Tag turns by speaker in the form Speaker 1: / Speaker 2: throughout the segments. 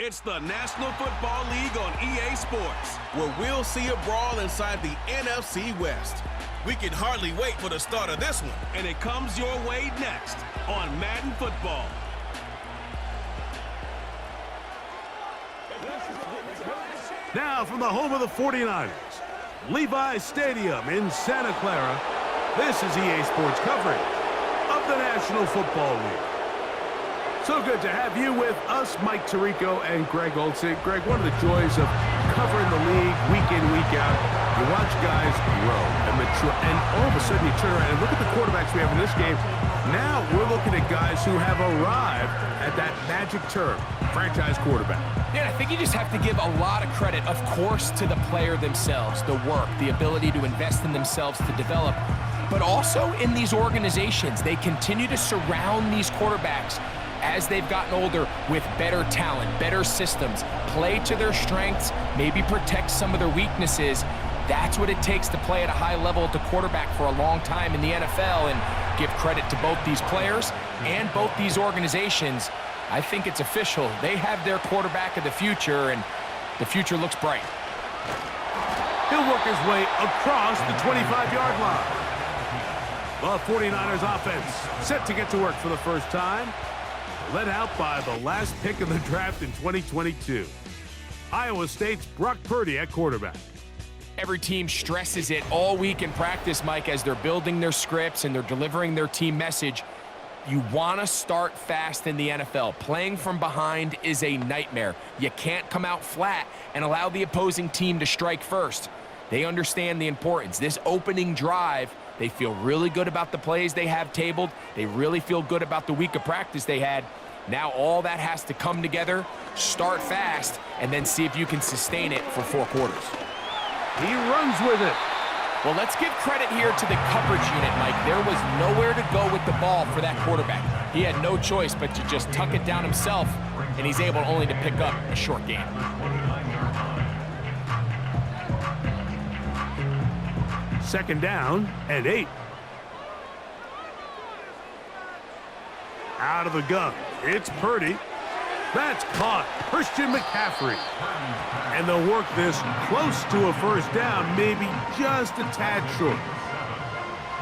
Speaker 1: It's the National Football League on EA Sports, where we'll see a brawl inside the NFC West. We can hardly wait for the start of this one. And it comes your way next on Madden Football.
Speaker 2: Now from the home of the 49ers, Levi's Stadium in Santa Clara, this is EA Sports coverage of the National Football League. So good to have you with us, Mike Tirico and Greg Olsen. Greg, one of the joys of covering the league week in, week out, you watch guys grow and mature, and all of a sudden you turn around and look at the quarterbacks we have in this game. Now we're looking at guys who have arrived at that magic term, franchise quarterback.
Speaker 3: Yeah, I think you just have to give a lot of credit, of course, to the player themselves, the work, the ability to invest in themselves to develop, but also in these organizations. They continue to surround these quarterbacks as they've gotten older with better talent, better systems, play to their strengths, maybe protect some of their weaknesses. That's what it takes to play at a high level at the quarterback for a long time in the NFL, and give credit to both these players and both these organizations. I think it's official. They have their quarterback of the future, and the future looks bright.
Speaker 2: He'll work his way across the 25-yard line. The 49ers offense set to get to work for the first time. Led out by the last pick of the draft in 2022. Iowa State's Brock Purdy at quarterback.
Speaker 3: Every team stresses it all week in practice, Mike, as they're building their scripts and they're delivering their team message. You want to start fast in the NFL. Playing from behind is a nightmare. You can't come out flat and allow the opposing team to strike first. They understand the importance. This opening drive, they feel really good about the plays they have tabled. They really feel good about the week of practice they had. Now all that has to come together, start fast, and then see if you can sustain it for 4 quarters.
Speaker 2: He runs with it.
Speaker 3: Well, let's give credit here to the coverage unit, Mike. There was nowhere to go with the ball for that quarterback. He had no choice but to just tuck it down himself, and he's able only to pick up a short gain.
Speaker 2: Second down and 8. Out of the gun, it's Purdy. That's caught. Christian McCaffrey. And they'll work this close to a first down, maybe just a tad short.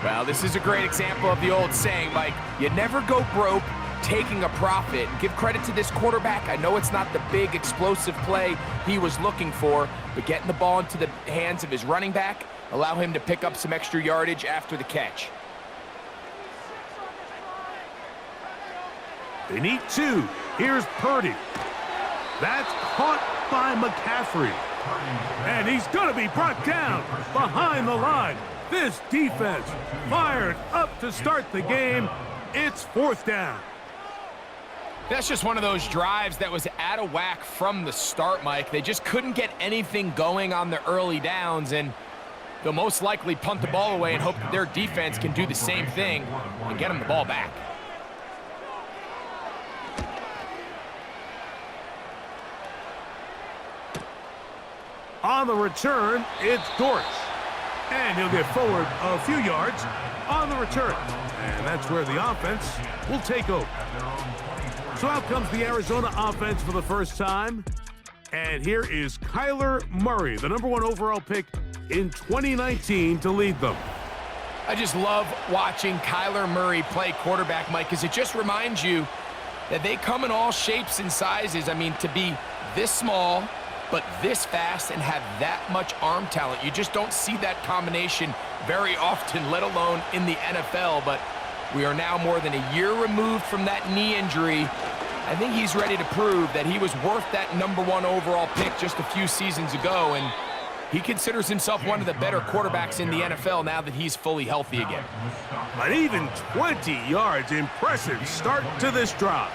Speaker 3: Well, this is a great example of the old saying, Mike, you never go broke taking a profit. Give credit to this quarterback. I know it's not the big explosive play he was looking for, but getting the ball into the hands of his running back, allow him to pick up some extra yardage after the catch.
Speaker 2: They need 2. Here's Purdy. That's caught by McCaffrey. And he's going to be brought down behind the line. This defense fired up to start the game. It's 4th down.
Speaker 3: That's just one of those drives that was out of whack from the start, Mike. They just couldn't get anything going on the early downs, and they'll most likely punt the ball away and hope that their defense can do the same thing and get them the ball back.
Speaker 2: On the return, it's Dortch. And he'll get forward a few yards on the return. And that's where the offense will take over. So out comes the Arizona offense for the first time. And here is Kyler Murray, the #1 overall pick in 2019, to lead them.
Speaker 3: I just love watching Kyler Murray play quarterback, Mike, because it just reminds you that they come in all shapes and sizes. I mean, to be this small but this fast and have that much arm talent, you just don't see that combination very often, let alone in the NFL. But we are now more than a year removed from that knee injury. I think he's ready to prove that he was worth that #1 overall pick just a few seasons ago, and he considers himself one of the better quarterbacks in the NFL now that he's fully healthy again.
Speaker 2: An even 20 yards. Impressive start to this drive.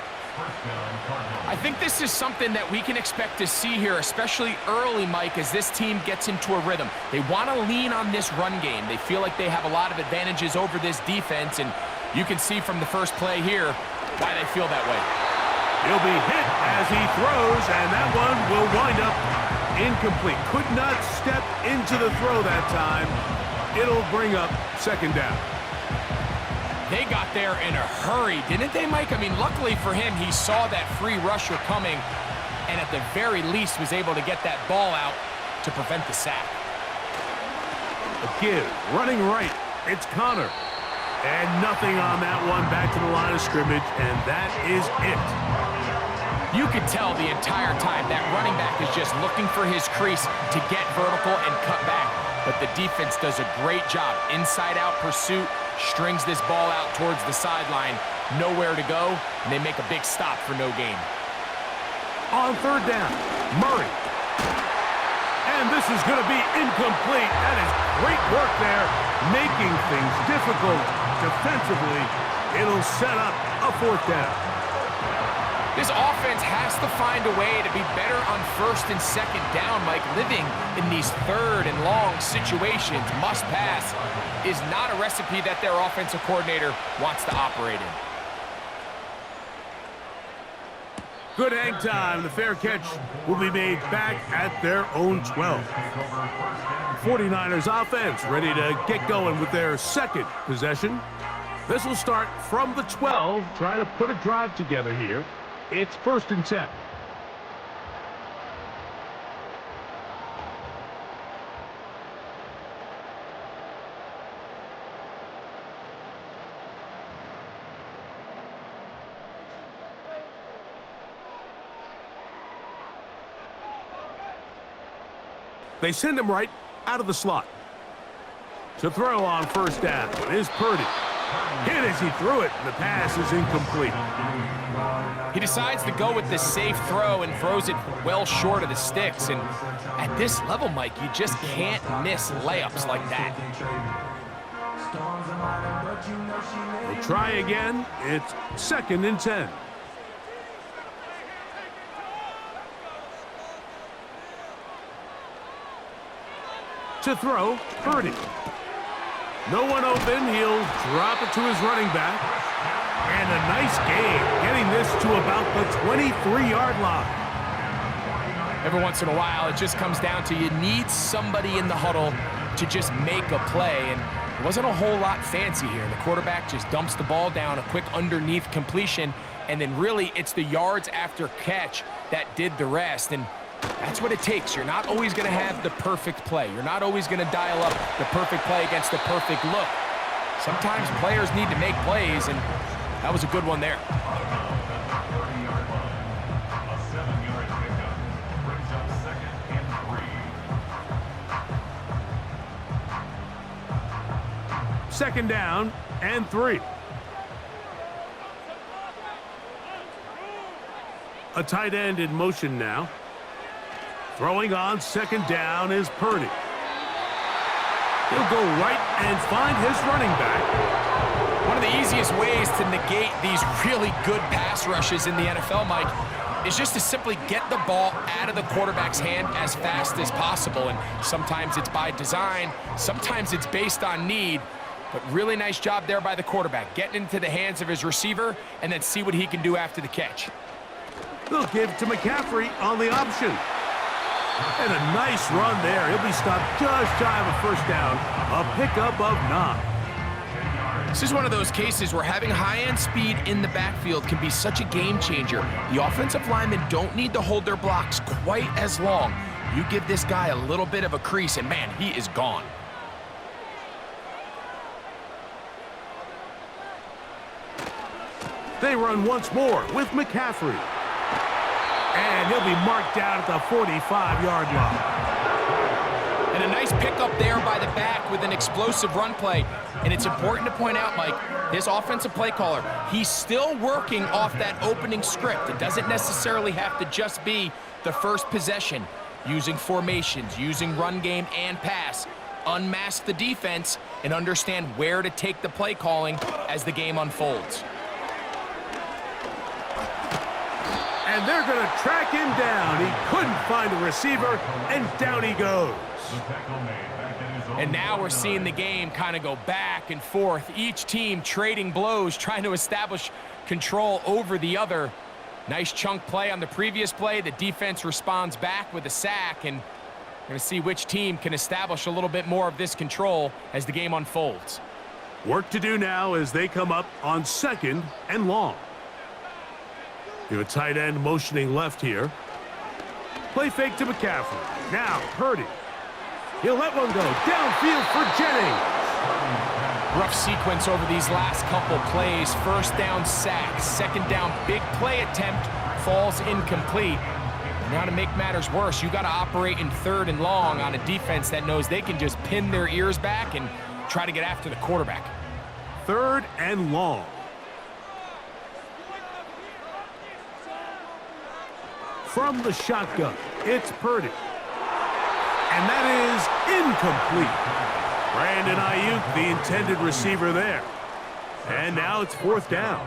Speaker 3: I think this is something that we can expect to see here, especially early, Mike, as this team gets into a rhythm. They want to lean on this run game. They feel like they have a lot of advantages over this defense, and you can see from the first play here why they feel that way.
Speaker 2: He'll be hit as he throws, and that one will wind up incomplete. Could not step into the throw that time. It'll bring up 2nd down.
Speaker 3: They got there in a hurry, didn't they, Mike? I mean, luckily for him, he saw that free rusher coming. and at the very least was able to get that ball out to prevent the sack.
Speaker 2: A give, running right. It's Connor. And nothing on that one, back to the line of scrimmage, and that is it.
Speaker 3: You could tell the entire time that running back is just looking for his crease to get vertical and cut back. But the defense does a great job. Inside-out pursuit, strings this ball out towards the sideline. Nowhere to go, and they make a big stop for no gain.
Speaker 2: On third down, Murray. And this is going to be incomplete. That is great work there, making things difficult defensively. It'll set up a fourth down.
Speaker 3: This offense has to find a way to be better on first and second down, Mike. Living in these third and long situations, must pass, is not a recipe that their offensive coordinator wants to operate in.
Speaker 2: Good hang time. The fair catch will be made back at their own 12. 49ers offense ready to get going with their second possession. This will start from the 12, trying to put a drive together here. It's 1st and 10. They send him right out of the slot. To throw on first down is Purdy. Hit as he threw it, and the pass is incomplete.
Speaker 3: He decides to go with the safe throw and throws it well short of the sticks. And at this level, Mike, you just can't miss layups like that.
Speaker 2: They'll try again. It's 2nd and 10. To throw, Purdy. No one open. He'll drop it to his running back. And a nice game, getting this to about the 23-yard line.
Speaker 3: Every once in a while, it just comes down to you need somebody in the huddle to just make a play. And it wasn't a whole lot fancy here. The quarterback just dumps the ball down, a quick underneath completion, and then really it's the yards after catch that did the rest. And that's what it takes. You're not always going to have the perfect play. You're not always going to dial up the perfect play against the perfect look. Sometimes players need to make plays, and that was a good one there.
Speaker 2: Second down and 3. A tight end in motion now. Throwing on second down is Purdy. He'll go right and find his running back.
Speaker 3: One of the easiest ways to negate these really good pass rushes in the NFL, Mike, is just to simply get the ball out of the quarterback's hand as fast as possible. And sometimes it's by design, sometimes it's based on need. But really nice job there by the quarterback, getting into the hands of his receiver and then see what he can do after the catch.
Speaker 2: They'll give to McCaffrey on the option. And a nice run there. He'll be stopped just shy of a first down. A pickup of 9.
Speaker 3: This is one of those cases where having high-end speed in the backfield can be such a game changer. The offensive linemen don't need to hold their blocks quite as long. You give this guy a little bit of a crease, and man, he is gone.
Speaker 2: They run once more with McCaffrey. And he'll be marked down at the 45-yard line.
Speaker 3: And a nice pickup there by the back with an explosive run play. And it's important to point out, Mike, his offensive play caller, he's still working off that opening script. It doesn't necessarily have to just be the first possession. Using formations, using run game and pass. Unmask the defense and understand where to take the play calling as the game unfolds.
Speaker 2: And they're going to track him down. He couldn't find the receiver, and down he goes.
Speaker 3: And now we're seeing the game kind of go back and forth. Each team trading blows, trying to establish control over the other. Nice chunk play on the previous play. The defense responds back with a sack, and we're going to see which team can establish a little bit more of this control as the game unfolds.
Speaker 2: Work to do now as they come up on 2nd and long. You have a tight end motioning left here. Play fake to McCaffrey. Now, Purdy. He'll let one go. Downfield for Jennings.
Speaker 3: Rough sequence over these last couple plays. First down sack. Second down big play attempt. Falls incomplete. Now to make matters worse, you got to operate in 3rd and long on a defense that knows they can just pin their ears back and try to get after the quarterback.
Speaker 2: 3rd and long. From the shotgun, it's Purdy. And that is incomplete. Brandon Ayuk, the intended receiver there. And now it's 4th down.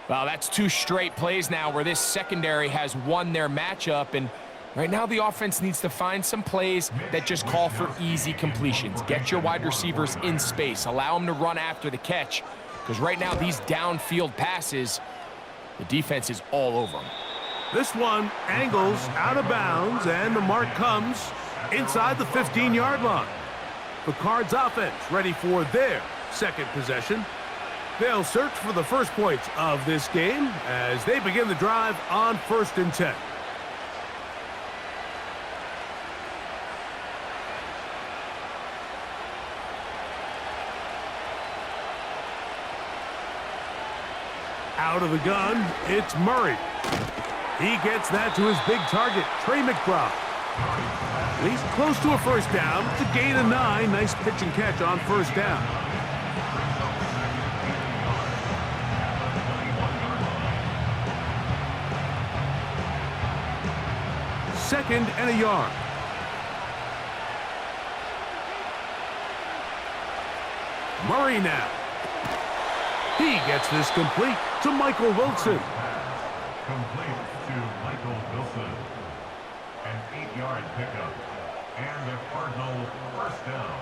Speaker 3: Well, that's 2 straight plays now where this secondary has won their matchup, and right now the offense needs to find some plays that just call for easy completions. Get your wide receivers in space. Allow them to run after the catch, because right now these downfield passes, the defense is all over them.
Speaker 2: This one angles out of bounds, and the mark comes inside the 15-yard line. The Cards offense ready for their second possession. They'll search for the first points of this game as they begin the drive on 1st and 10. Out of the gun, it's Murray. He gets that to his big target, Trey McBride. He's close to a first down. It's a gain of 9. Nice pitch and catch on 1st down. Second and a yard. Murray now. He gets this complete to Michael Wilson.
Speaker 4: Complete to Michael Wilson. An 8-yard pickup. And the Cardinals first down.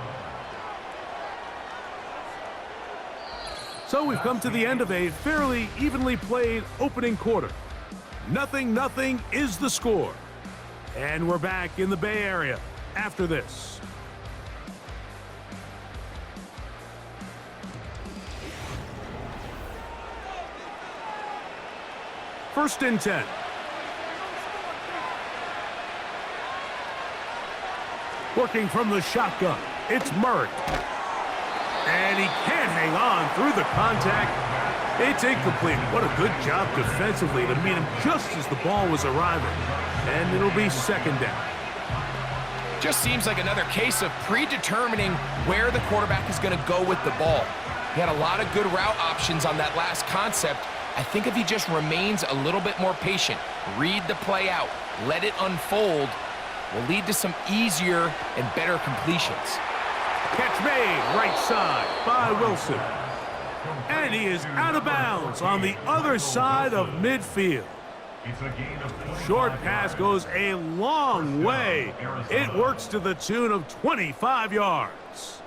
Speaker 2: So we've come to the end of a fairly evenly played opening quarter. 0-0 is the score. And we're back in the Bay Area after this. First and 10. Working from the shotgun, it's Murray. And he can't hang on through the contact. It's incomplete. What a good job defensively to meet him just as the ball was arriving. And it'll be 2nd down.
Speaker 3: Just seems like another case of predetermining where the quarterback is going to go with the ball. He had a lot of good route options on that last concept. I think if he just remains a little bit more patient, read the play out, let it unfold, will lead to some easier and better completions.
Speaker 2: Catch made right side by Wilson. And he is out of bounds on the other side of midfield. Short pass goes a long way. It works to the tune of 25 yards.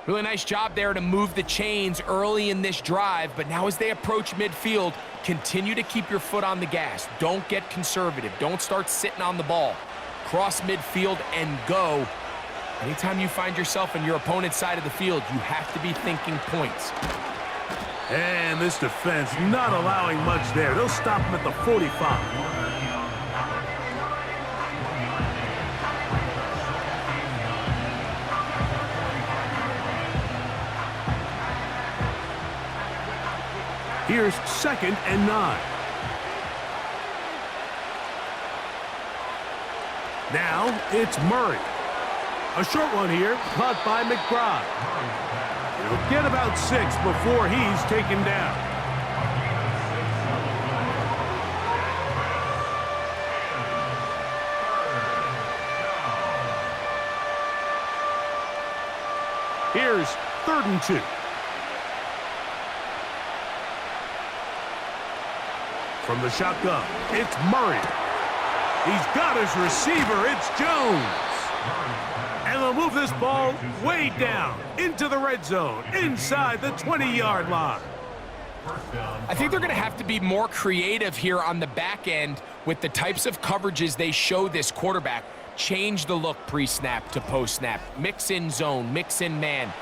Speaker 3: Really nice job there to move the chains early in this drive, but now as they approach midfield, continue to keep your foot on the gas. Don't get conservative. Don't start sitting on the ball. Cross midfield and go. Anytime you find yourself on your opponent's side of the field, you have to be thinking points.
Speaker 2: And this defense not allowing much there. They'll stop him at the 45. Here's 2nd and 9. Now it's Murray. A short one here, caught by McBride. He'll get about 6 before he's taken down. Here's 3rd and 2. From the shotgun, it's Murray. He's got his receiver, it's Jones. And they'll move this ball way down into the red zone, inside the 20-yard line.
Speaker 3: I think they're going to have to be more creative here on the back end with the types of coverages they show this quarterback. Change the look pre-snap to post-snap. Mix in zone, mix in man.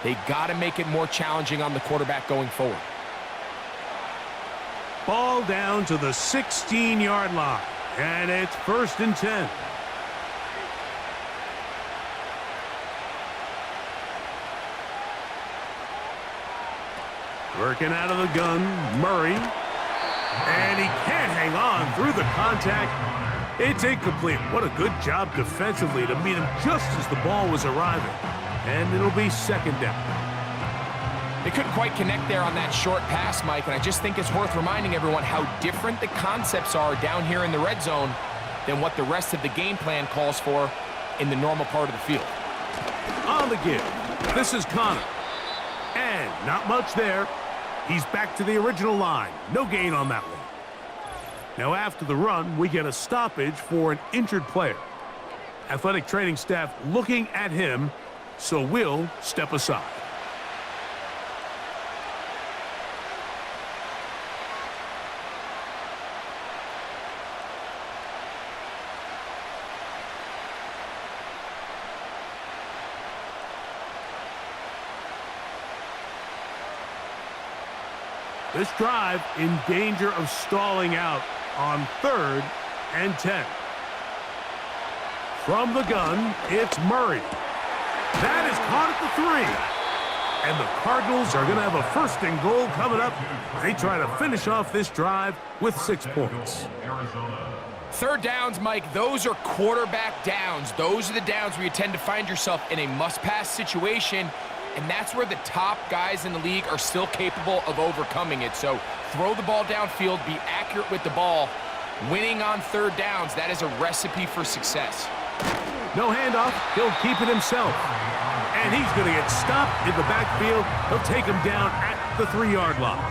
Speaker 3: They got to make it more challenging on the quarterback going forward.
Speaker 2: Ball down to the 16-yard line. And it's 1st and 10. Working out of the gun, Murray. And he can't hang on through the contact. It's incomplete. What a good job defensively to meet him just as the ball was arriving. And it'll be 2nd down.
Speaker 3: They couldn't quite connect there on that short pass, Mike, and I just think it's worth reminding everyone how different the concepts are down here in the red zone than what the rest of the game plan calls for in the normal part of the field.
Speaker 2: On the give, this is Connor. And not much there. He's back to the original line. No gain on that one. Now after the run, we get a stoppage for an injured player. Athletic training staff looking at him, so we'll step aside. This drive in danger of stalling out on 3rd and 10. From the gun, it's Murray. That is caught at the 3. And the Cardinals are going to have a 1st and goal coming up. They try to finish off this drive with 6 points.
Speaker 3: 3rd downs, Mike, those are quarterback downs. Those are the downs where you tend to find yourself in a must-pass situation. And that's where the top guys in the league are still capable of overcoming it. So throw the ball downfield, be accurate with the ball. Winning on 3rd downs, that is a recipe for success.
Speaker 2: No handoff, he'll keep it himself. And he's going to get stopped in the backfield. He'll take him down at the 3-yard line.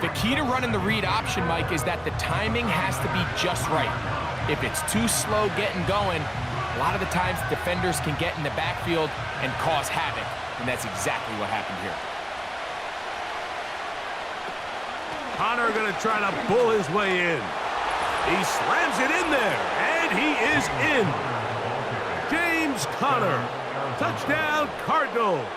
Speaker 3: The key to running the read option, Mike, is that the timing has to be just right. If it's too slow getting going, a lot of the times defenders can get in the backfield and cause havoc, and that's exactly what happened here.
Speaker 2: Connor going to try to pull his way in. He slams it in there, and he is in. James Conner, touchdown Cardinals.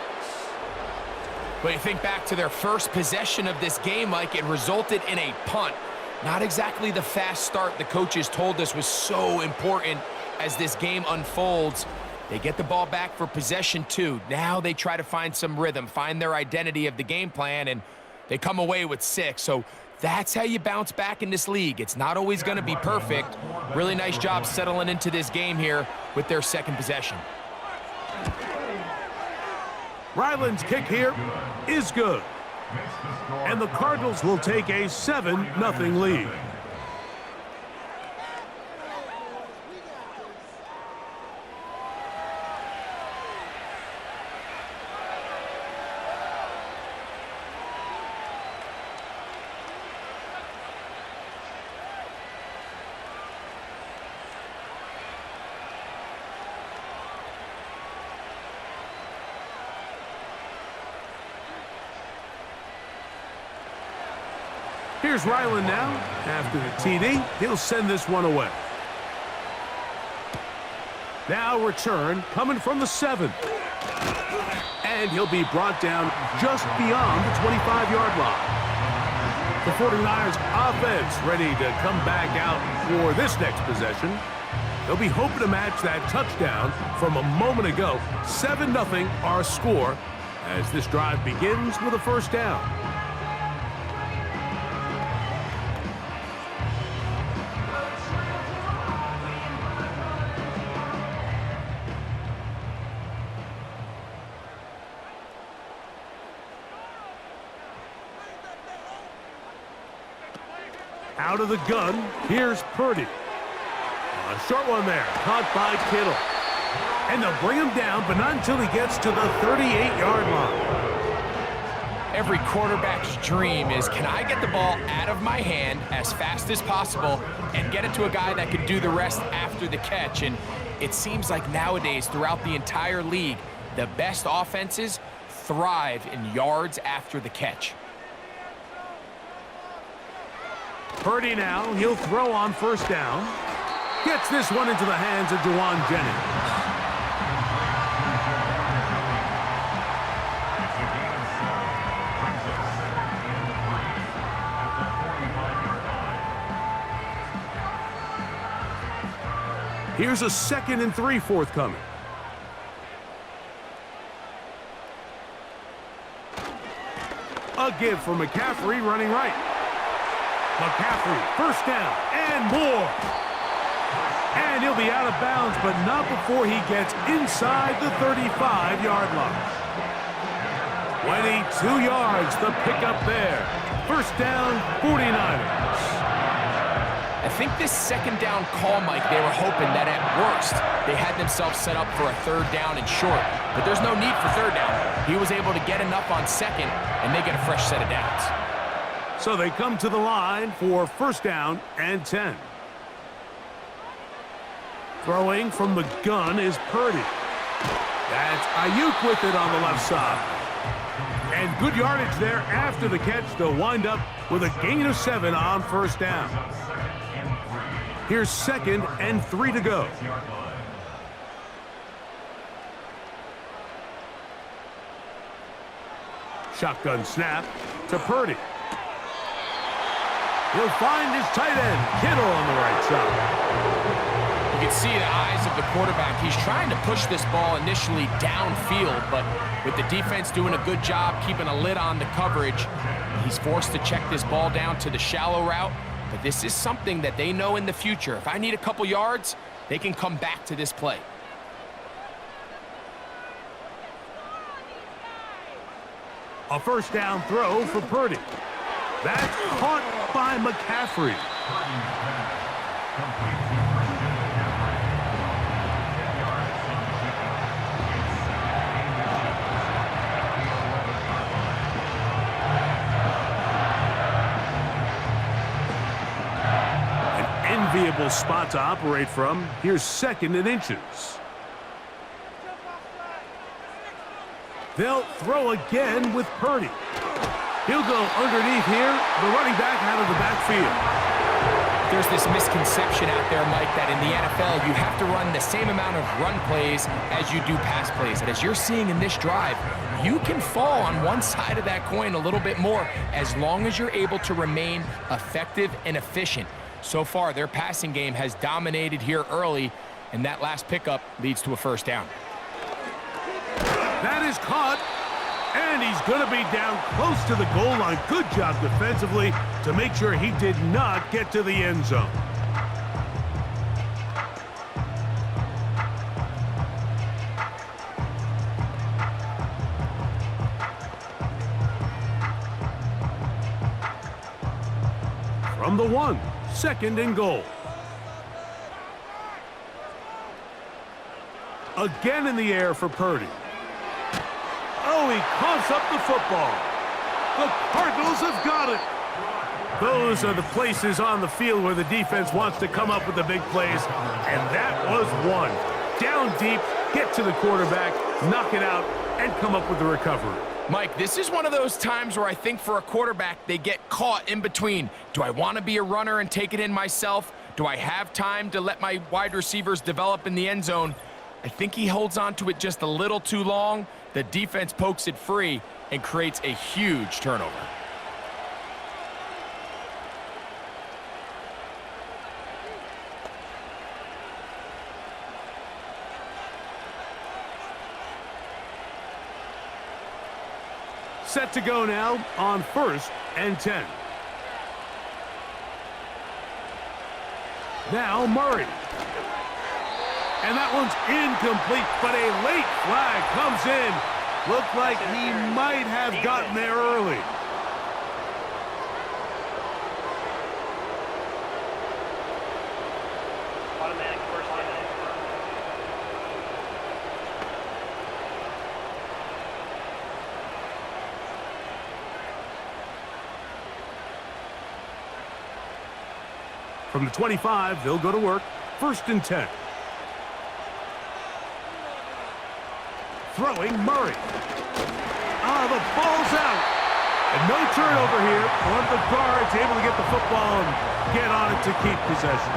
Speaker 3: But you think back to their first possession of this game, Mike, it resulted in a punt. Not exactly the fast start the coaches told us was so important as this game unfolds. They get the ball back for possession 2. Now they try to find some rhythm, find their identity of the game plan, and they come away with 6. So that's how you bounce back in this league. It's not always going to be perfect. Really nice job settling into this game here with their 2nd possession.
Speaker 2: Ryland's kick here is good. And the Cardinals will take a 7-0 lead. Here's Ryland now. After the TD, he'll send this one away. Now return coming from the 7. And he'll be brought down just beyond the 25-yard line. The 49ers offense ready to come back out for this next possession. They'll be hoping to match that touchdown from a moment ago. 7-0 our score as this drive begins with a 1st down. Out of the gun, here's Purdy. A short one there, caught by Kittle. And they'll bring him down, but not until he gets to the 38-yard line.
Speaker 3: Every quarterback's dream is, can I get the ball out of my hand as fast as possible and get it to a guy that can do the rest after the catch? And it seems like nowadays, throughout the entire league, the best offenses thrive in yards after the catch.
Speaker 2: Purdy now, he'll throw on 1st down. Gets this one into the hands of Juwan Jennings. Here's a 2nd and 3 forthcoming. A give for McCaffrey running right. McCaffrey, first down, and more. And he'll be out of bounds, but not before he gets inside the 35-yard line. 22 yards, the pickup there. First down, 49ers.
Speaker 3: I think this 2nd down call, Mike, they were hoping that at worst they had themselves set up for a 3rd down and short. But there's no need for 3rd down. He was able to get enough on 2nd, and they get a fresh set of downs.
Speaker 2: So they come to the line for first down and 10. Throwing from the gun is Purdy. That's Ayuk with it on the left side. And good yardage there after the catch to wind up with a gain of 7 on first down. Here's 2nd and 3 to go. Shotgun snap to Purdy. He'll find his tight end, Kittle, on the right side.
Speaker 3: You can see the eyes of the quarterback. He's trying to push this ball initially downfield, but with the defense doing a good job keeping a lid on the coverage, he's forced to check this ball down to the shallow route. But this is something that they know in the future. If I need a couple yards, they can come back to this play.
Speaker 2: A first down throw for Purdy. That's caught by McCaffrey. An enviable spot to operate from. Here's 2nd and inches. They'll throw again with Purdy. He'll go underneath here, the running back out of the backfield.
Speaker 3: There's this misconception out there, Mike, that in the NFL, you have to run the same amount of run plays as you do pass plays. And as you're seeing in this drive, you can fall on one side of that coin a little bit more as long as you're able to remain effective and efficient. So far, their passing game has dominated here early, and that last pickup leads to a first down.
Speaker 2: That is caught. And he's going to be down close to the goal line. Good job defensively to make sure he did not get to the end zone. From the 1, 2nd and goal. Again in the air for Purdy. Oh, he coughs up the football. The Cardinals have got it. Those are the places on the field where the defense wants to come up with the big plays, and that was one. Down deep, get to the quarterback, knock it out, and come up with the recovery.
Speaker 3: Mike, this is one of those times where I think for a quarterback, they get caught in between. Do I want to be a runner and take it in myself? Do I have time to let my wide receivers develop in the end zone? I think he holds on to it just a little too long. The defense pokes it free and creates a huge turnover.
Speaker 2: Set to go now on 1st and 10. Now Murray. And that one's incomplete, but a late flag comes in. Looked like he might have gotten there early.
Speaker 5: Automatic first down.
Speaker 2: From the 25, they'll go to work. 1st and 10. Throwing Murray. The ball's out. And no turnover here. One of the guards able to get the football and get on it to keep possession.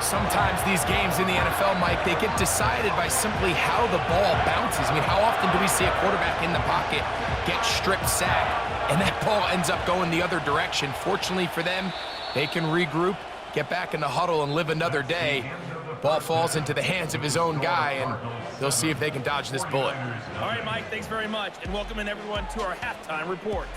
Speaker 3: Sometimes these games in the NFL, Mike, they get decided by simply how the ball bounces. I mean, how often do we see a quarterback in the pocket get strip sacked, and that ball ends up going the other direction? Fortunately for them, they can regroup, get back in the huddle, and live another day. Ball falls into the hands of his own guy, and they'll see if they can dodge this bullet.
Speaker 6: All right, Mike, thanks very much, and welcoming everyone to our halftime report.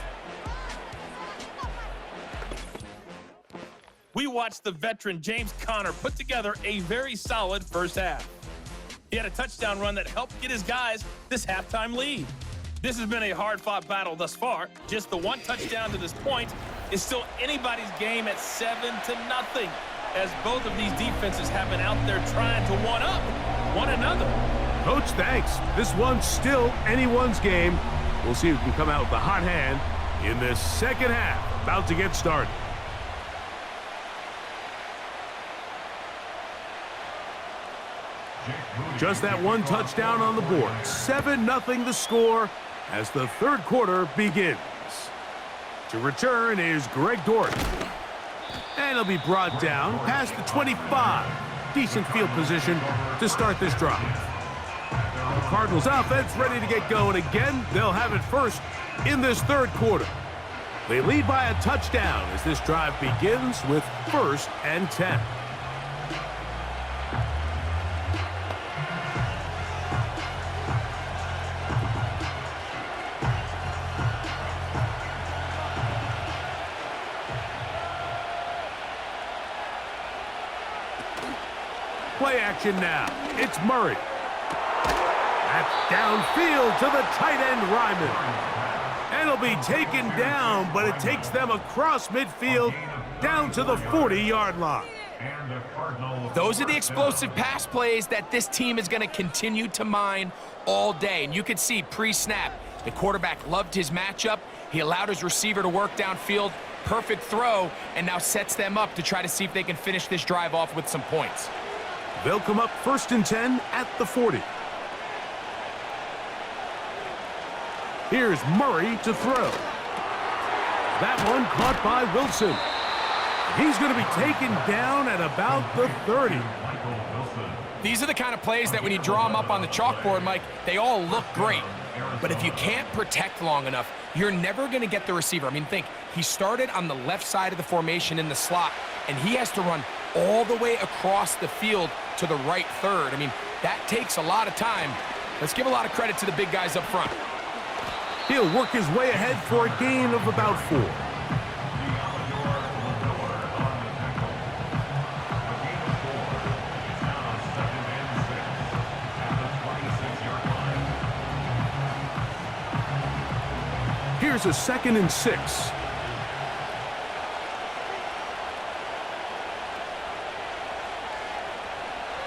Speaker 6: We watched the veteran James Conner put together a very solid first half. He had a touchdown run that helped get his guys this halftime lead. This has been a hard-fought battle thus far. Just the one touchdown to this point is still anybody's game at 7-0, as both of these defenses have been out there trying to one-up one another.
Speaker 2: Coach, thanks. This one's still anyone's game. We'll see who can come out with the hot hand in this second half. About to get started. Just that one touchdown on the board. 7-0 the score as the third quarter begins. To return is Greg Dort. And he'll be brought down past the 25. Decent field position to start this drive. The Cardinals offense ready to get going again. They'll have it first in this third quarter. They lead by a touchdown as this drive begins with 1st and 10. Play action now. It's Murray. That's downfield to the tight end, Ryman. And it'll be taken down, but it takes them across midfield down to the 40-yard line.
Speaker 3: Those are the explosive pass plays that this team is going to continue to mine all day. And you can see pre-snap, the quarterback loved his matchup. He allowed his receiver to work downfield. Perfect throw, and now sets them up to try to see if they can finish this drive off with some points.
Speaker 2: They'll come up 1st and 10 at the 40. Here's Murray to throw. That one caught by Wilson. He's going to be taken down at about the 30.
Speaker 3: These are the kind of plays that when you draw them up on the chalkboard, Mike, they all look great. But if you can't protect long enough, you're never going to get the receiver. I mean, think, he started on the left side of the formation in the slot, and he has to run all the way across the field to the right third. I mean, that takes a lot of time. Let's give a lot of credit to the big guys up front.
Speaker 2: He'll work his way ahead for a gain of about 4. Here's a 2nd and 6.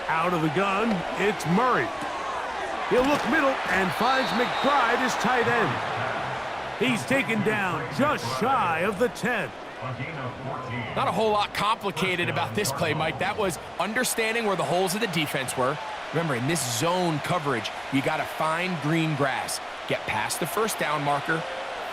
Speaker 2: Out of the gun, it's Murray. He'll look middle and finds McBride as tight end. He's taken down just shy of the 10.
Speaker 3: Not a whole lot complicated about this play, Mike. That was understanding where the holes of the defense were. Remember, in this zone coverage, you got to find green grass, get past the first down marker,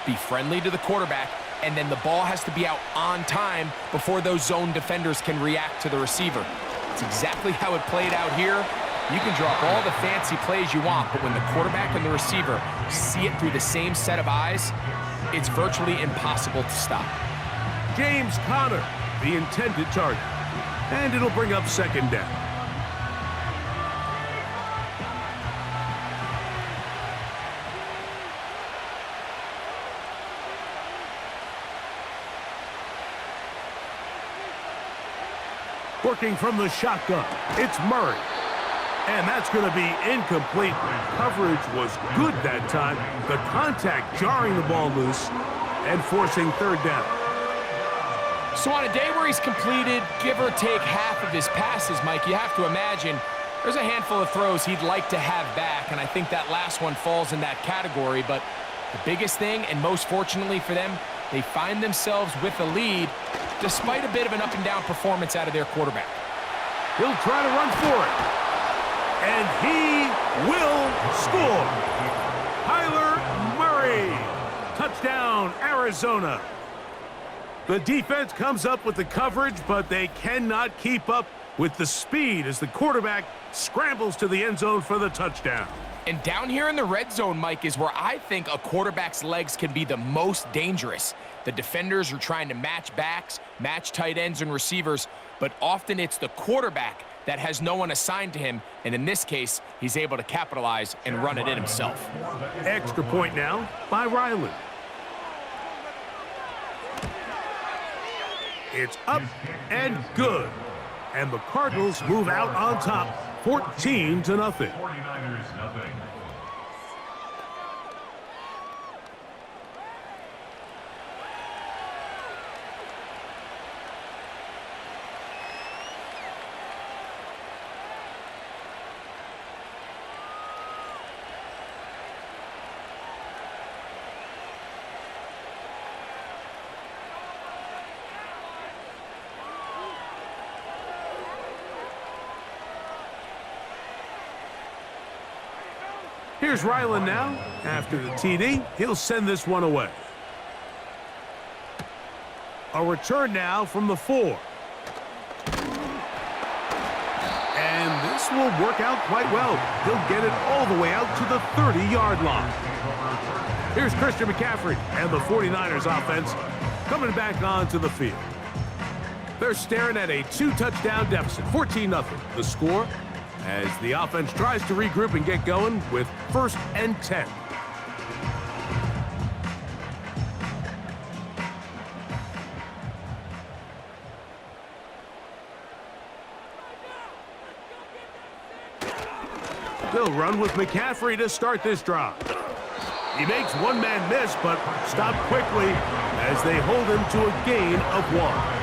Speaker 3: be friendly to the quarterback, and then the ball has to be out on time before those zone defenders can react to the receiver. It's exactly how it played out here. You can draw up all the fancy plays you want, but when the quarterback and the receiver see it through the same set of eyes, it's virtually impossible to stop.
Speaker 2: James Conner, the intended target. And it'll bring up 2nd down. Working from the shotgun, it's Murray. And that's going to be incomplete. Coverage was good that time. The contact jarring the ball loose and forcing 3rd down.
Speaker 3: So on a day where he's completed, give or take half of his passes, Mike, you have to imagine there's a handful of throws he'd like to have back, and I think that last one falls in that category. But the biggest thing, and most fortunately for them, they find themselves with a lead despite a bit of an up-and-down performance out of their quarterback.
Speaker 2: He'll try to run for it. And he will score. Kyler Murray. Touchdown, Arizona. The defense comes up with the coverage, but they cannot keep up with the speed as the quarterback scrambles to the end zone for the touchdown.
Speaker 3: And down here in the red zone, Mike, is where I think a quarterback's legs can be the most dangerous. The defenders are trying to match backs, match tight ends and receivers, but often it's the quarterback that has no one assigned to him, and in this case, he's able to capitalize and run it in himself.
Speaker 2: Extra point now by Ryland. It's up and good. And the Cardinals move out on top, 14-0.
Speaker 4: 49ers nothing.
Speaker 2: Here's Ryland now. After the TD, he'll send this one away. A return now from the 4. And this will work out quite well. He'll get it all the way out to the 30-yard line. Here's Christian McCaffrey and the 49ers offense coming back onto the field. They're staring at a 2-touchdown deficit, 14-0. The score as the offense tries to regroup and get going with 1st and 10. They'll run with McCaffrey to start this drive. He makes one man miss, but stopped quickly as they hold him to a gain of 1.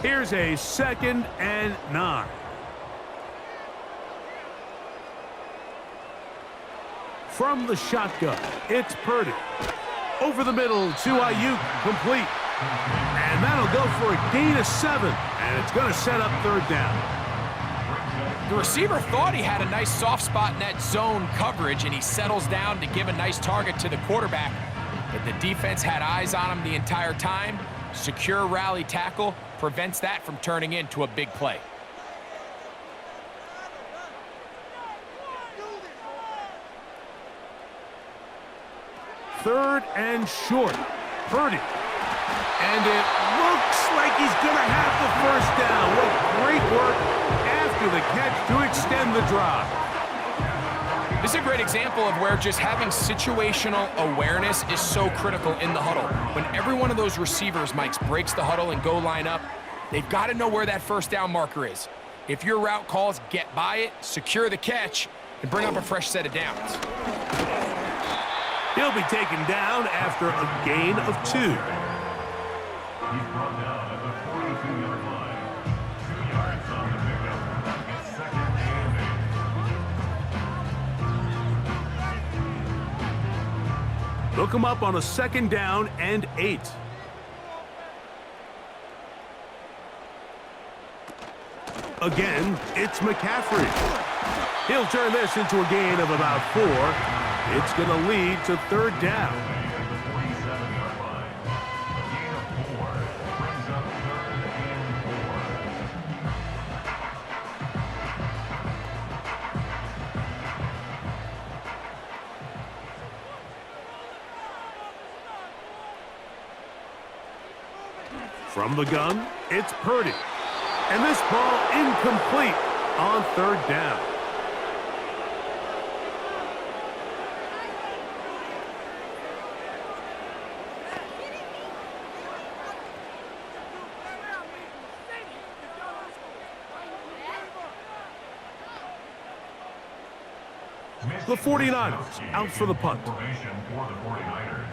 Speaker 2: Here's a 2nd and 9. From the shotgun, it's Purdy. Over the middle to Ayuk, complete. And that'll go for a gain of 7. And it's going to set up 3rd down.
Speaker 3: The receiver thought he had a nice soft spot in that zone coverage, and he settles down to give a nice target to the quarterback. But the defense had eyes on him the entire time. Secure rally tackle prevents that from turning into a big play.
Speaker 2: Third and short. Purdy. And it looks like he's going to have the 1st down. What great work after the catch to extend the drive.
Speaker 3: This is a great example of where just having situational awareness is so critical in the huddle. When every one of those receivers, Mike, breaks the huddle and go line up, they've got to know where that 1st down marker is. If your route calls, get by it, secure the catch, and bring up a fresh set of downs.
Speaker 2: He'll be taken down after a gain of 2.
Speaker 4: He's brought down at the 42-yard line. 2 yards on the pickup. It's 2nd and 8.
Speaker 2: Look him up on a 2nd down and 8. Again, it's McCaffrey. He'll turn this into a gain of about 4. It's going to lead to 3rd down.
Speaker 4: At the 47-yard line. A gain of 4 brings up 3rd and 4.
Speaker 2: From the gun, it's Purdy. And this ball incomplete on 3rd down. The 49ers out for the punt.
Speaker 4: Formation for the 49ers.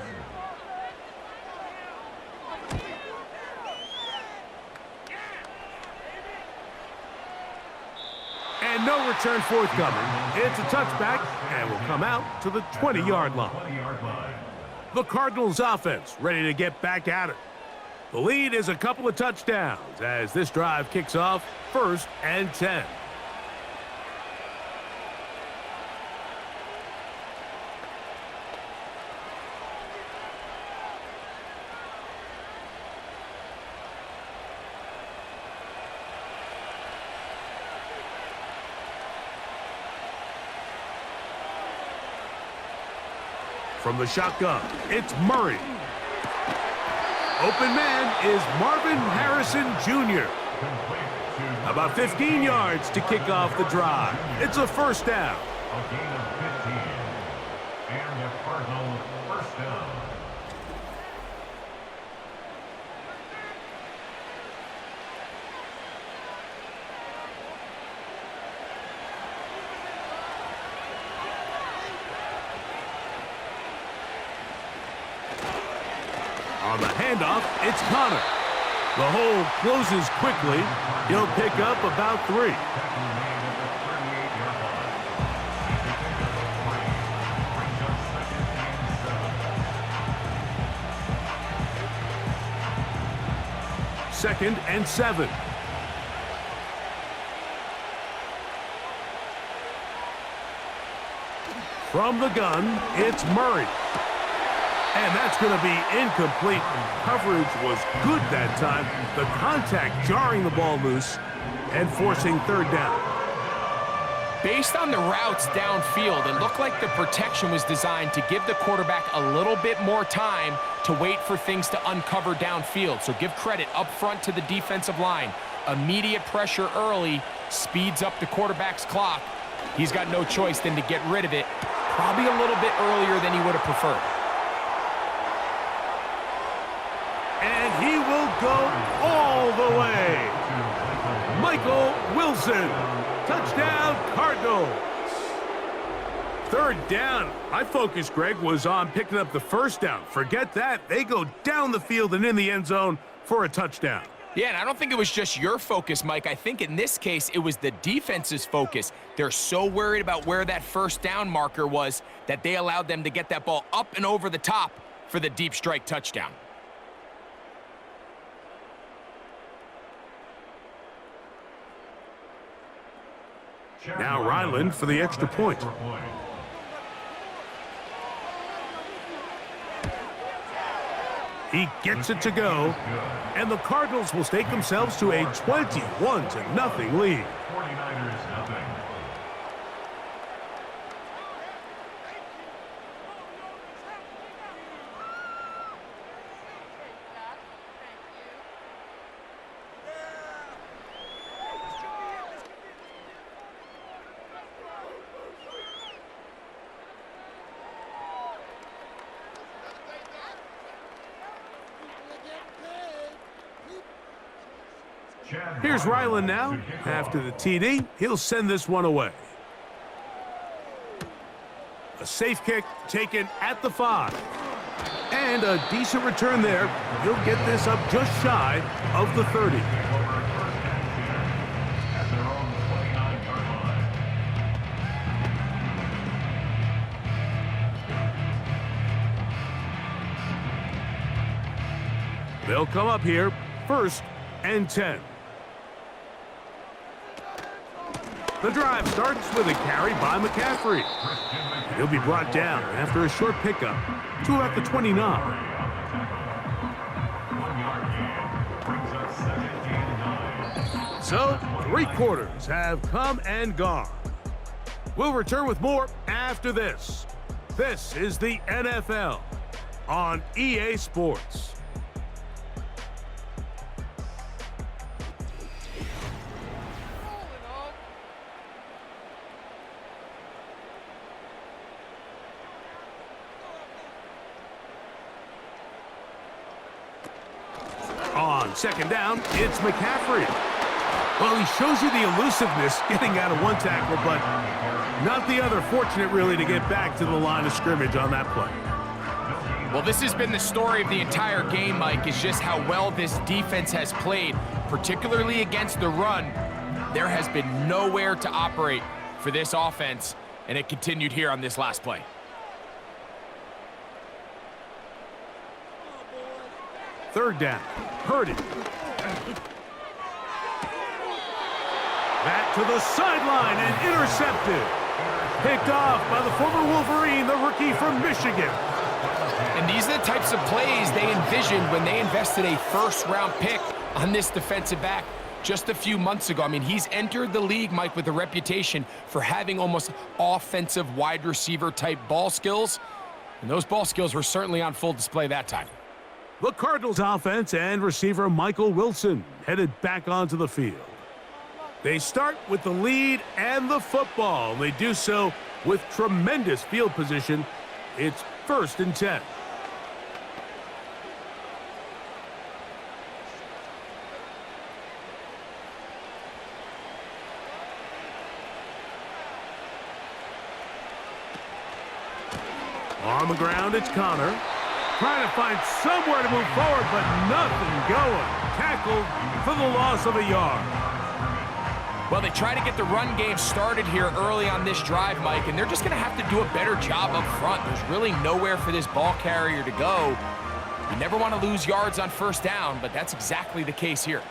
Speaker 2: And no return forthcoming. It's a touchback and will come out to the 20-yard line.
Speaker 4: 20-yard line.
Speaker 2: The Cardinals offense ready to get back at it. The lead is a couple of touchdowns as this drive kicks off 1st and 10. From the shotgun, it's Murray. Open man is Marvin Harrison Jr. About 15 yards to kick off the drive. It's a first down.
Speaker 4: A gain of 15. And the Cardinals first down.
Speaker 2: On the handoff, it's Connor. The hole closes quickly. He'll pick up about 3. Second and 7. From the gun, it's Murray. And that's going to be incomplete. Coverage was good that time. The contact jarring the ball loose and forcing third down.
Speaker 3: Based on the routes downfield, it looked like the protection was designed to give the quarterback a little bit more time to wait for things to uncover downfield. So give credit up front to the defensive line. Immediate pressure early speeds up the quarterback's clock. He's got no choice than to get rid of it, probably a little bit earlier than he would have preferred.
Speaker 2: And he will go all the way. Michael Wilson. Touchdown, Cardinals. Third down. My focus, Greg, was on picking up the first down. Forget that. They go down the field and in the end zone for a touchdown.
Speaker 3: Yeah, and I don't think it was just your focus, Mike. I think in this case, it was the defense's focus. They're so worried about where that first down marker was that they allowed them to get that ball up and over the top for the deep strike touchdown.
Speaker 2: Now Ryland for the extra point. He gets it to go, and the Cardinals will stake themselves to a 21-0 lead.
Speaker 4: 49ers nothing.
Speaker 2: Here's Ryland now. After the TD, he'll send this one away. A safe kick taken at the 5. And a decent return there. He'll get this up just shy of the 30.
Speaker 4: At their own 29-yard line.
Speaker 2: They'll come up here, 1st and 10. The drive starts with a carry by McCaffrey. He'll be brought down after a short pickup to about the 29.
Speaker 4: 1 yard gain brings up 2nd and 9.
Speaker 2: So, 3 quarters have come and gone. We'll return with more after this. This is the NFL on EA Sports. On 2nd down, it's McCaffrey. Well, he shows you the elusiveness getting out of one tackle, but not the other. Fortunate, really, to get back to the line of scrimmage on that play.
Speaker 3: Well, this has been the story of the entire game, Mike, is just how well this defense has played, particularly against the run. There has been nowhere to operate for this offense, and it continued here on this last play.
Speaker 2: Third down. Purdy. Back to the sideline and intercepted. Picked off by the former Wolverine, the rookie from Michigan.
Speaker 3: And these are the types of plays they envisioned when they invested a first-round pick on this defensive back just a few months ago. I mean, he's entered the league, Mike, with a reputation for having almost offensive wide receiver type ball skills. And those ball skills were certainly on full display that time.
Speaker 2: The Cardinals offense and receiver Michael Wilson headed back onto the field. They start with the lead and the football. They do so with tremendous field position. It's 1st and 10. On the ground, it's Connor. Trying to find somewhere to move forward, but nothing going. Tackled for the loss of a yard.
Speaker 3: Well, they try to get the run game started here early on this drive, Mike, and they're just going to have to do a better job up front. There's really nowhere for this ball carrier to go. You never want to lose yards on 1st down, but that's exactly the case here.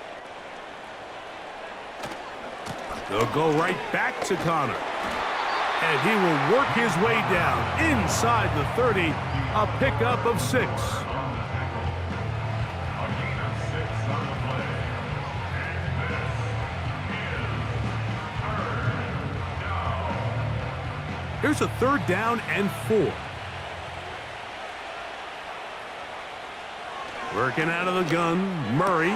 Speaker 2: They'll go right back to Connor. And he will work his way down inside the 30, a pickup of 6. Here's a 3rd down and 4. Working out of the gun, Murray.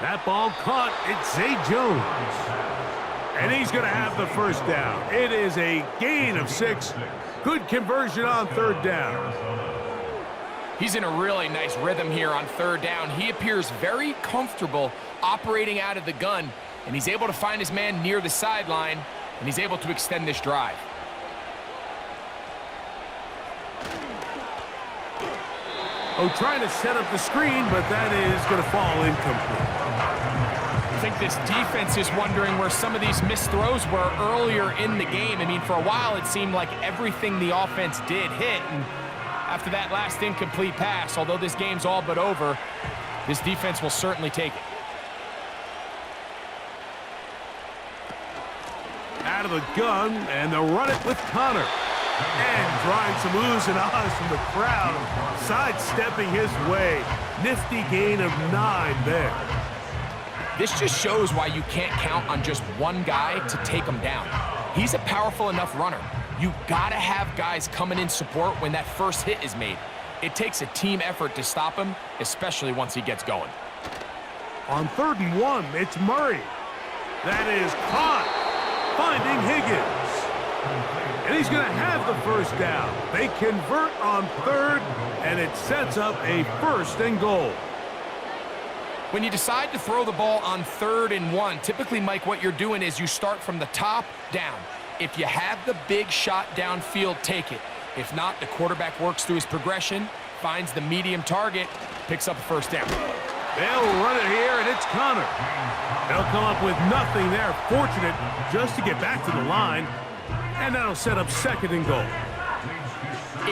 Speaker 2: That ball caught. It's Zay Jones. And he's going to have the 1st down. It is a gain of 6. Good conversion on 3rd down.
Speaker 3: He's in a really nice rhythm here on 3rd down. He appears very comfortable operating out of the gun, and he's able to find his man near the sideline, and he's able to extend this drive.
Speaker 2: Oh, trying to set up the screen, but that is going to fall incomplete.
Speaker 3: I think this defense is wondering where some of these missed throws were earlier in the game. I mean, for a while, it seemed like everything the offense did hit. And after that last incomplete pass, although this game's all but over, this defense will certainly take it.
Speaker 2: Out of the gun, and they'll run it with Connor. And drawing some oohs and ahs from the crowd, sidestepping his way. Nifty gain of 9 there.
Speaker 3: This just shows why you can't count on just one guy to take him down. He's a powerful enough runner. You gotta have guys coming in support when that first hit is made. It takes a team effort to stop him, especially once he gets going.
Speaker 2: On 3rd and 1, it's Murray. That is caught, finding Higgins. And he's going to have the 1st down. They convert on 3rd, and it sets up a 1st and goal.
Speaker 3: When you decide to throw the ball on 3rd and 1, typically, Mike, what you're doing is you start from the top down. If you have the big shot downfield, take it. If not, the quarterback works through his progression, finds the medium target, picks up a 1st down.
Speaker 2: They'll run it here, and it's Connor. They'll come up with nothing there. Fortunate just to get back to the line, and that'll set up 2nd and goal.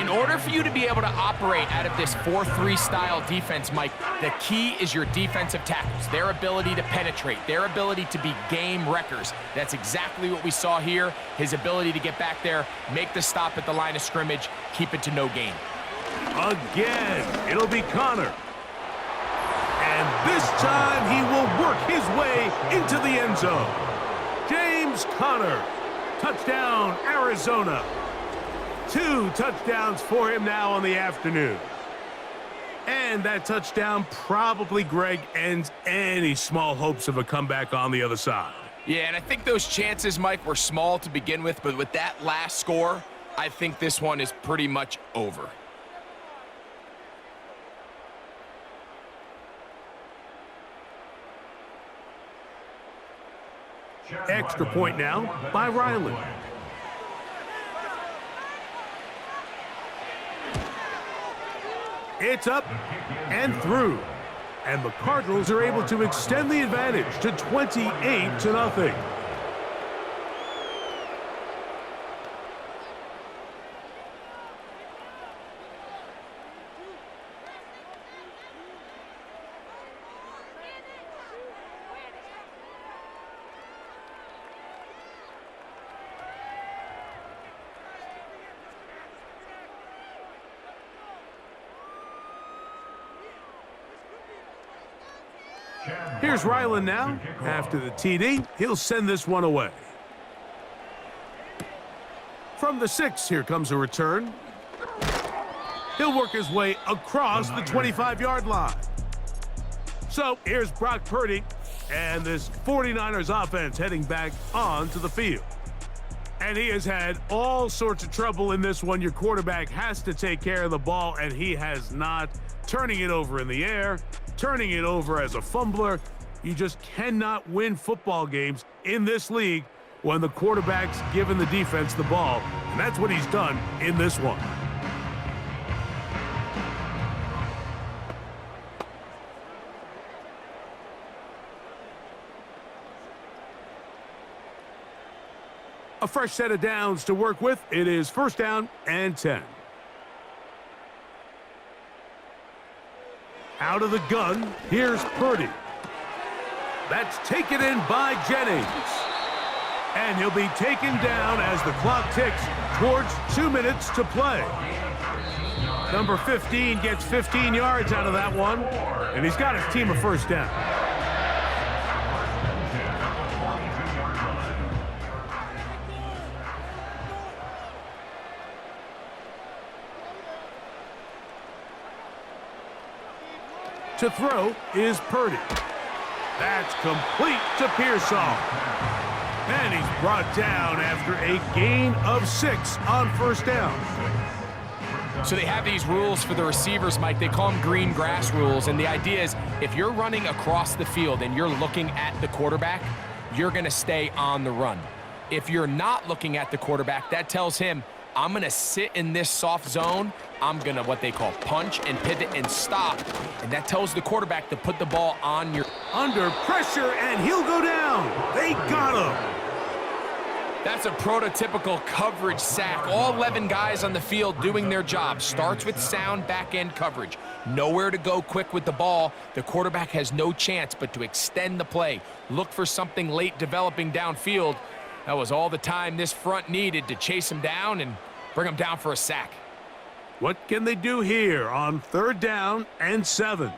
Speaker 3: In order for you to be able to operate out of this 4-3 style defense, Mike, the key is your defensive tackles, their ability to penetrate, their ability to be game wreckers. That's exactly what we saw here, his ability to get back there, make the stop at the line of scrimmage, keep it to no gain.
Speaker 2: Again, it'll be Connor. And this time he will work his way into the end zone. James Conner, touchdown, Arizona. 2 touchdowns for him now on the afternoon. And that touchdown probably, Greg, ends any small hopes of a comeback on the other side.
Speaker 3: Yeah, and I think those chances, Mike, were small to begin with, but with that last score, I think this one is pretty much over.
Speaker 2: Extra point now by Ryland. It's up and through. And the Cardinals are able to extend the advantage to 28-0. Here's Ryland now. After the TD, he'll send this one away. From the 6, here comes a return. He'll work his way across the 25-yard line. So here's Brock Purdy and this 49ers offense heading back onto the field. And he has had all sorts of trouble in this one. Your quarterback has to take care of the ball, and he has not. Turning it over in the air, turning it over as a fumbler. You just cannot win football games in this league when the quarterback's giving the defense the ball. And that's what he's done in this one. A fresh set of downs to work with. It is 1st down and 10. Out of the gun, here's Purdy. That's taken in by Jennings. And he'll be taken down as the clock ticks towards 2 minutes to play. Number 15 gets 15 yards out of that one, and he's got his team a 1st down. To throw is Purdy. That's complete to Pearsall. And he's brought down after a gain of 6 on 1st down.
Speaker 3: So they have these rules for the receivers, Mike. They call them green grass rules. And the idea is if you're running across the field and you're looking at the quarterback, you're going to stay on the run. If you're not looking at the quarterback, that tells him, I'm going to sit in this soft zone. I'm going to what they call punch and pivot and stop. And that tells the quarterback to put the ball on your...
Speaker 2: Under pressure, and he'll go down. They got him.
Speaker 3: That's a prototypical coverage sack. All 11 guys on the field doing their job. Starts with sound back-end coverage. Nowhere to go quick with the ball. The quarterback has no chance but to extend the play. Look for something late developing downfield. That was all the time this front needed to chase him down and bring him down for a sack.
Speaker 2: What can they do here on 3rd down and 7?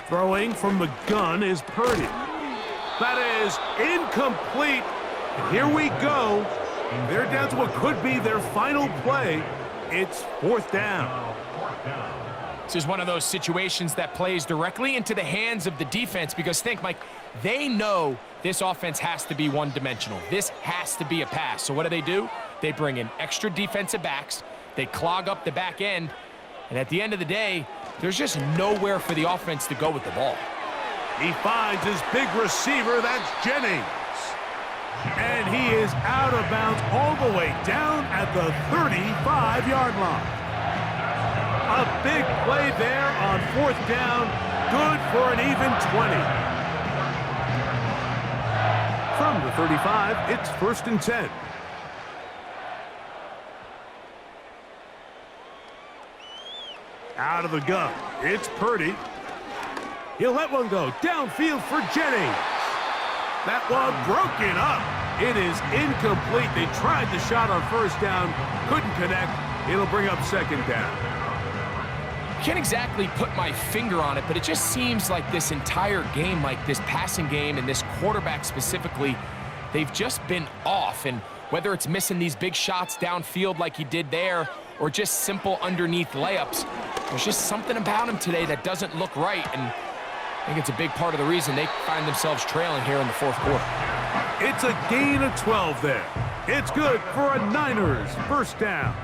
Speaker 2: Throwing from the gun is Purdy. That is incomplete. And here we go. They're down to what could be their final play. It's 4th down.
Speaker 3: This is one of those situations that plays directly into the hands of the defense because think, Mike, they know this offense has to be one-dimensional. This has to be a pass. So what do? They bring in extra defensive backs. They clog up the back end. And at the end of the day, there's just nowhere for the offense to go with the ball.
Speaker 2: He finds his big receiver. That's Jennings. And he is out of bounds all the way down at the 35-yard line. A big play there on 4th down. Good for an even 20. From the 35, it's 1st and 10. Out of the gun, it's Purdy. He'll let one go downfield for Jennings. That one broken up. It is incomplete. They tried the shot on 1st down, couldn't connect. It'll bring up 2nd down.
Speaker 3: Can't exactly put my finger on it, but it just seems like this entire game, like this passing game and this quarterback specifically, they've just been off. And whether it's missing these big shots downfield like he did there or just simple underneath layups, there's just something about him today that doesn't look right. And I think it's a big part of the reason they find themselves trailing here in the 4th quarter.
Speaker 2: It's a gain of 12 there. It's good for a Niners 1st down.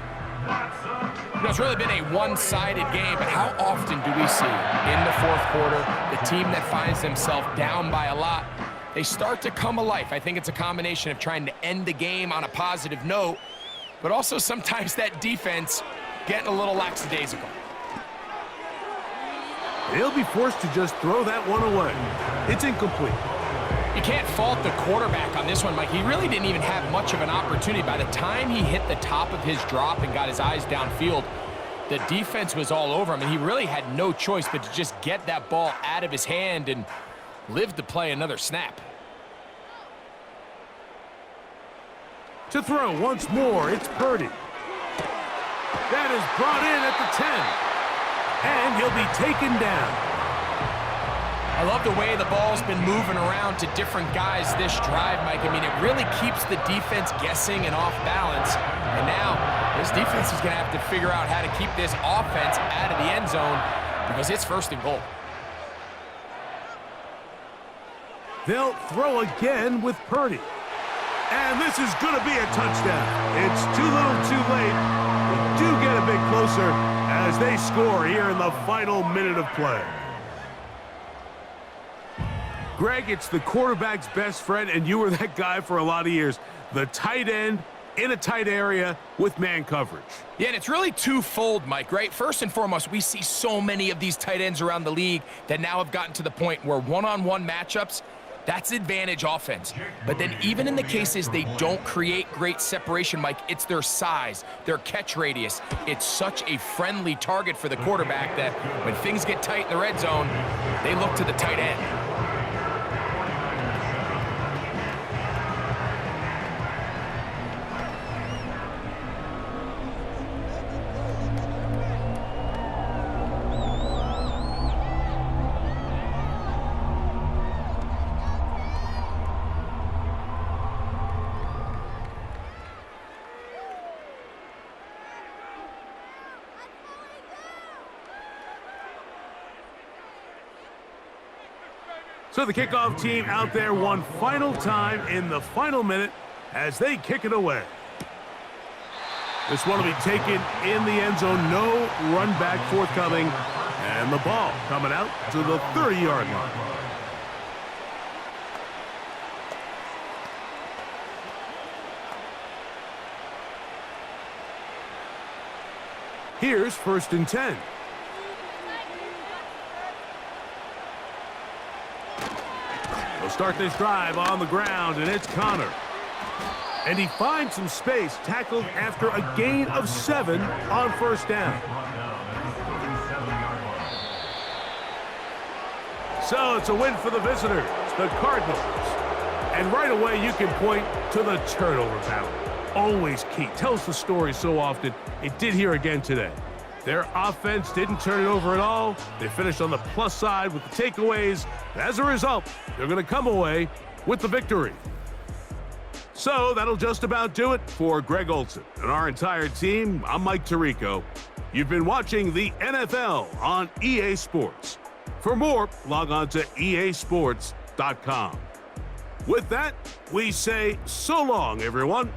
Speaker 3: You know, it's really been a one-sided game, but how often do we see in the 4th quarter the team that finds themselves down by a lot, they start to come alive? I think it's a combination of trying to end the game on a positive note, but also sometimes that defense getting a little lackadaisical.
Speaker 2: They'll be forced to just throw that one away. It's incomplete.
Speaker 3: You can't fault the quarterback on this one, Mike. He really didn't even have much of an opportunity. By the time he hit the top of his drop and got his eyes downfield, the defense was all over him, and he really had no choice but to just get that ball out of his hand and live to play another snap.
Speaker 2: To throw once more, it's Purdy. That is brought in at the 10. And he'll be taken down.
Speaker 3: I love the way the ball's been moving around to different guys this drive, Mike. I mean, it really keeps the defense guessing and off balance. And now, this defense defense is going to have to figure out how to keep this offense out of the end zone because it's 1st and goal.
Speaker 2: They'll throw again with Purdy. And this is going to be a touchdown. It's too little too late. They do get a bit closer as they score here in the final minute of play. Greg, it's the quarterback's best friend, and you were that guy for a lot of years. The tight end in a tight area with man coverage.
Speaker 3: Yeah, and it's really twofold, Mike, right? First and foremost, we see so many of these tight ends around the league that now have gotten to the point where one-on-one matchups, that's advantage offense. But then even in the cases they don't create great separation, Mike, it's their size, their catch radius. It's such a friendly target for the quarterback that when things get tight in the red zone, they look to the tight end.
Speaker 2: So the kickoff team out there one final time in the final minute as they kick it away. This one will be taken in the end zone. No run back forthcoming. And the ball coming out to the 30-yard line. Here's 1st and 10. They'll start this drive on the ground, and it's Connor. And he finds some space, tackled after a gain of 7 on 1st down. So it's a win for the visitors, the Cardinals. And right away you can point to the turnover battle. Always key. Tells the story so often. It did here again today. Their offense didn't turn it over at all. They finished on the plus side with the takeaways. As a result, they're going to come away with the victory. So that'll just about do it for Greg Olson and our entire team. I'm Mike Tirico. You've been watching the NFL on EA Sports. For more, log on to easports.com. With that, we say so long, everyone.